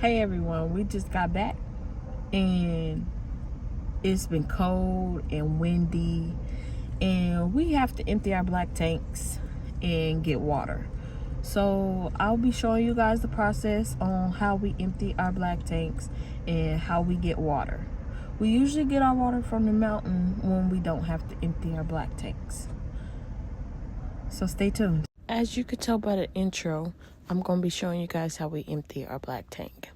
Hey everyone, we just got back and it's been cold and windy and we have to empty our black tanks and get water. So I'll be showing you guys the process on how we empty our black tanks and how we get water. We usually get our water from the mountain when we don't have to empty our black tanks. So stay tuned. As you could tell by the intro, I'm going to be showing you guys how we empty our black tank.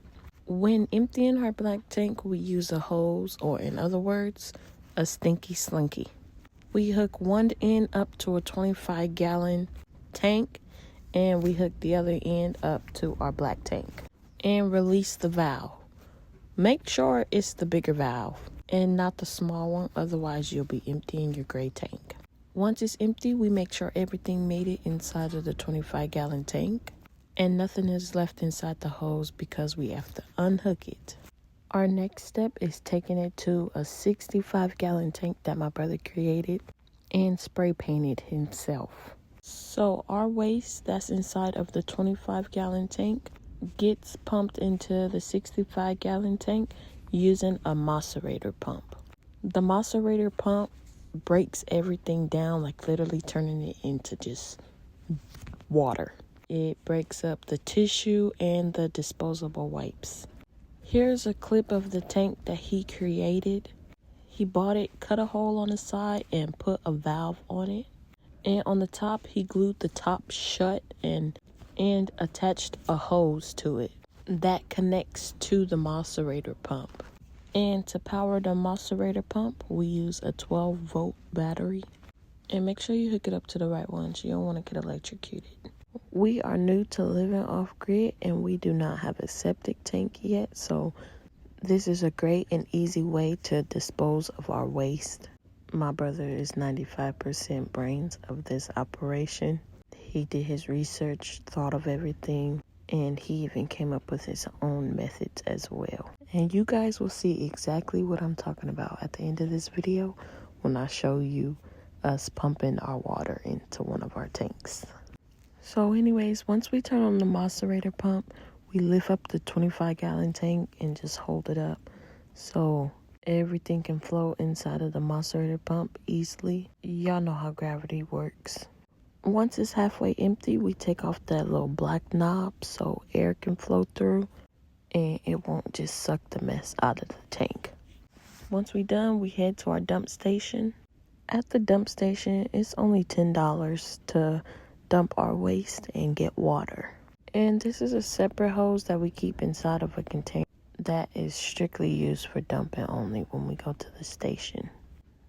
When emptying our black tank, we use a hose, or in other words, a stinky slinky. We hook one end up to a 25-gallon tank, and we hook the other end up to our black tank. And release the valve. Make sure it's the bigger valve and not the small one, otherwise you'll be emptying your gray tank. Once it's empty, we make sure everything made it inside of the 25-gallon tank and nothing is left inside the hose because we have to unhook it. Our next step is taking it to a 65-gallon tank that my brother created and spray painted himself. So our waste that's inside of the 25-gallon tank gets pumped into the 65-gallon tank using a macerator pump. The macerator pump breaks everything down, like literally turning it into just water. It breaks up the tissue and the disposable wipes. Here's a clip of the tank that he created. He bought it, cut a hole on the side, and put a valve on it. And on the top, he glued the top shut and attached a hose to it that connects to the macerator pump. And to power the macerator pump, we use a 12-volt battery. And make sure you hook it up to the right ones. You don't want to get electrocuted. We are new to living off-grid and we do not have a septic tank yet. So this is a great and easy way to dispose of our waste. My brother is 95% brains of this operation. He did his research, thought of everything, and he even came up with his own methods as well. And you guys will see exactly what I'm talking about at the end of this video when I show you us pumping our water into one of our tanks. So anyways, once we turn on the macerator pump, we lift up the 25-gallon tank and just hold it up so everything can flow inside of the macerator pump easily. Y'all know how gravity works. Once it's halfway empty, we take off that little black knob so air can flow through and it won't just suck the mess out of the tank. Once we're done, we head to our dump station. At the dump station, it's only $10 to dump our waste and get water. And this is a separate hose that we keep inside of a container that is strictly used for dumping only when we go to the station.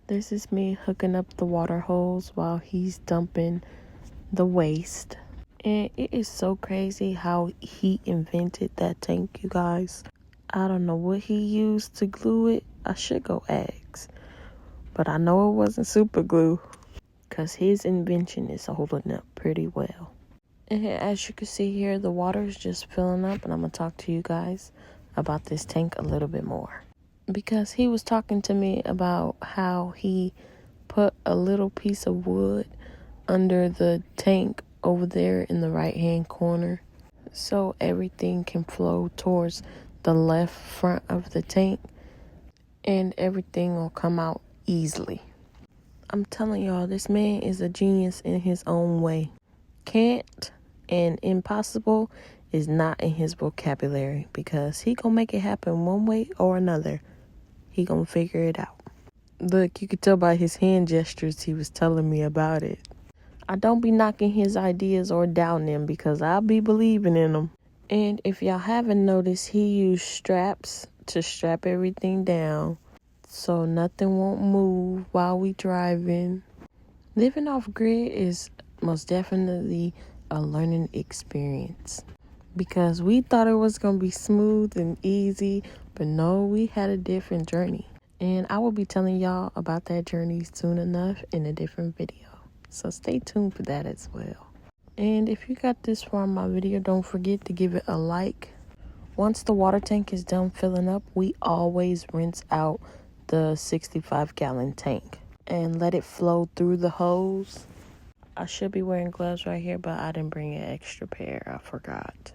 This is me hooking up the water hose while he's dumping the waste. And it is so crazy how he invented that tank, you guys. I don't know what he used to glue it. I should go ask. But I know it wasn't super glue because his invention is holding up pretty well. And as you can see here, the water is just filling up, and I'm going to talk to you guys about this tank a little bit more. Because he was talking to me about how he put a little piece of wood under the tank over there in the right-hand corner so everything can flow towards the left front of the tank and everything will come out easily. I'm telling y'all, this man is a genius in his own way. Can't and impossible is not in his vocabulary because he gonna make it happen one way or another. He gonna figure it out. Look, you could tell by his hand gestures he was telling me about it. I don't be knocking his ideas or doubting them because I'll be believing in them. And if y'all haven't noticed, he used straps to strap everything down so nothing won't move while we driving. Living off grid is most definitely a learning experience because we thought it was going to be smooth and easy, but no, we had a different journey. And I will be telling y'all about that journey soon enough in a different video. So stay tuned for that as well. And if you got this far in my video, don't forget to give it a like. Once the water tank is done filling up, we always rinse out the 65-gallon tank and let it flow through the hose. I should be wearing gloves right here, but I didn't bring an extra pair. I forgot.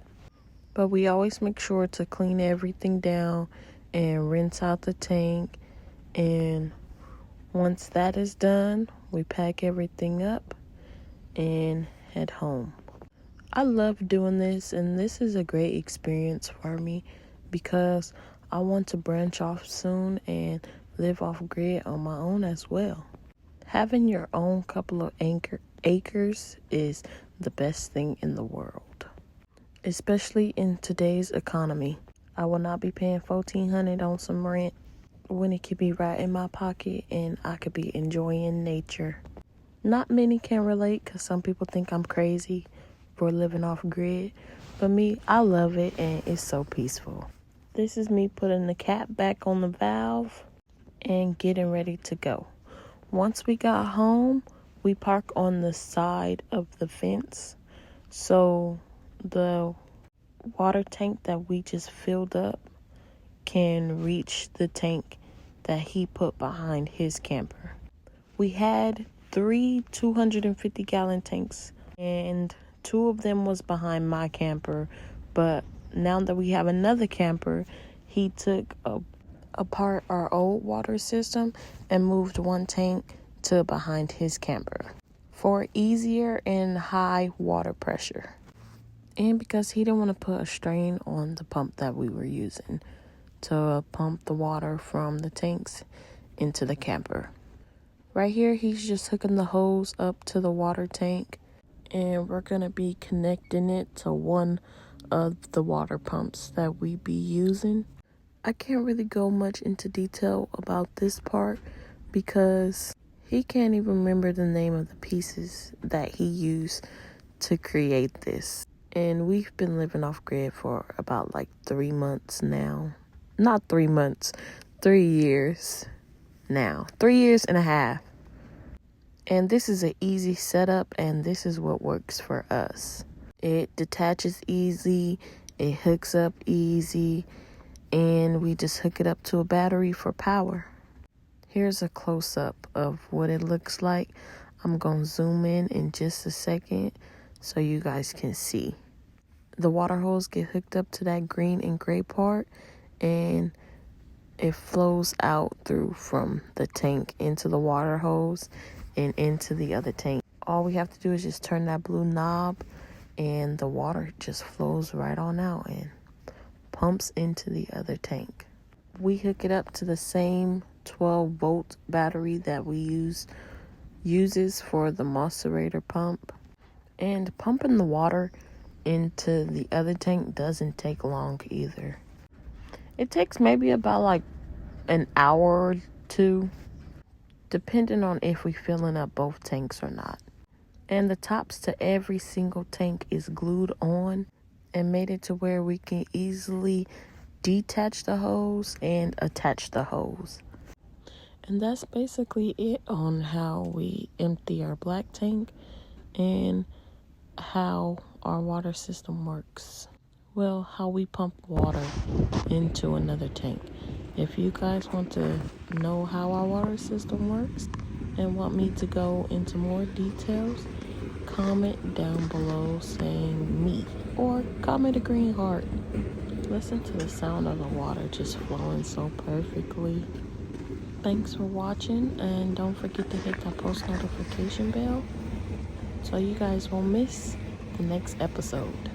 But we always make sure to clean everything down and rinse out the tank. And once that is done, we pack everything up and head home. I love doing this, and this is a great experience for me because I want to branch off soon and live off grid on my own as well. Having your own couple of acres is the best thing in the world, especially in today's economy. I will not be paying $1,400 on some rent when it could be right in my pocket and I could be enjoying nature. Not many can relate because some people think I'm crazy for living off grid, but me, I love it and it's so peaceful. This is me putting the cap back on the valve and getting ready to go. Once we got home, we park on the side of the fence so the water tank that we just filled up can reach the tank that he put behind his camper. We had 3 250-gallon tanks, and 2 of them was behind my camper, but now that we have another camper, he took apart our old water system and moved 1 tank to behind his camper for easier and high water pressure. And because he didn't want to put a strain on the pump that we were using to pump the water from the tanks into the camper. Right here, he's just hooking the hose up to the water tank, and we're going to be connecting it to one of the water pumps that we be using. I can't really go much into detail about this part because he can't even remember the name of the pieces that he used to create this. And we've been living off grid for about 3 months now. Not 3 months, 3 years now. 3 years and a half. And this is an easy setup, and this is what works for us. It detaches easy, it hooks up easy, and we just hook it up to a battery for power. Here's a close-up of what it looks like. I'm going to zoom in just a second so you guys can see. The water hose get hooked up to that green and gray part, and it flows out through from the tank into the water hose and into the other tank. All we have to do is just turn that blue knob, and the water just flows right on out and pumps into the other tank. We hook it up to the same 12-volt battery that we uses for the macerator pump. And pumping the water into the other tank doesn't take long either. It takes maybe about an hour or 2, depending on if we filling up both tanks or not. And the tops to every single tank is glued on and made it to where we can easily detach the hose and attach the hose. And that's basically it on how we empty our black tank and how our water system works. Well, how we pump water into another tank. If you guys want to know how our water system works and want me to go into more details, comment down below saying me, or comment a green heart. Listen to the sound of the water just flowing so perfectly. Thanks for watching, and don't forget to hit that post notification bell so you guys won't miss the next episode.